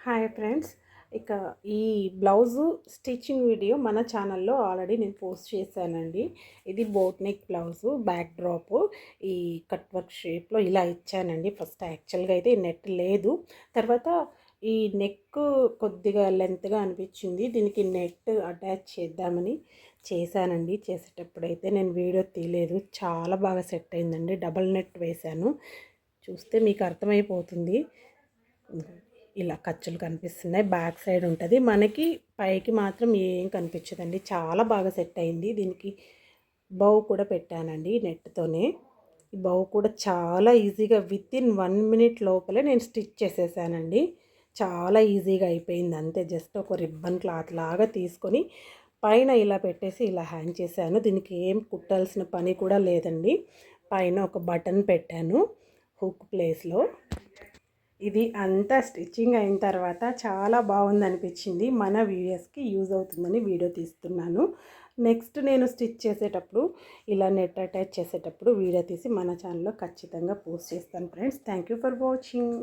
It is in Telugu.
Hi friends. ఇక ఈ బ్లౌజు స్టిచ్చింగ్ వీడియో మన ఛానల్లో ఆల్రెడీ నేను పోస్ట్ చేశానండి. ఇది boat neck blouse, back drop ఈ కట్ వర్క్ షేప్లో ఇలా ఇచ్చానండి. ఫస్ట్ యాక్చువల్గా అయితే ఈ నెట్ లేదు, తర్వాత ఈ నెక్ కొద్దిగా లెంత్గా అనిపించింది, దీనికి నెట్ అటాచ్ చేద్దామని చేశానండి. చేసేటప్పుడైతే నేను వీడియో తీయలేదు, చాలా బాగా సెట్ అయిందండి. డబల్ నెట్ వేశాను, చూస్తే మీకు అర్థమైపోతుంది. ఇలా ఖర్చులు కనిపిస్తున్నాయి, బ్యాక్ సైడ్ ఉంటుంది మనకి, పైకి మాత్రం ఏం కనిపించదండి. చాలా బాగా సెట్ అయింది. దీనికి బౌ కూడా పెట్టానండి నెట్తోనే. ఈ బౌ కూడా చాలా ఈజీగా వితిన్ 1 మినిట్ లోపలే నేను స్టిచ్ చేసేసానండి. చాలా ఈజీగా అయిపోయింది. అంతే, జస్ట్ ఒక రిబ్బన్ క్లాత్ లాగా తీసుకొని పైన ఇలా పెట్టేసి ఇలా హ్యాంగ్ చేశాను. దీనికి ఏం కుట్టాల్సిన పని కూడా లేదండి. పైన ఒక బటన్ పెట్టాను హుక్ ప్లేస్లో. ఇది అంతా స్టిచ్చింగ్ అయిన తర్వాత చాలా బాగుంది అనిపించింది. మన వ్యూయర్స్కి యూజ్ అవుతుందని వీడియో తీస్తున్నాను. నెక్స్ట్ నేను స్టిచ్ చేసేటప్పుడు, ఇలా నెట్ అటాచ్ చేసేటప్పుడు వీడియో తీసి మన ఛానల్లో ఖచ్చితంగా పోస్ట్ చేస్తాను friends. Thank you for watching.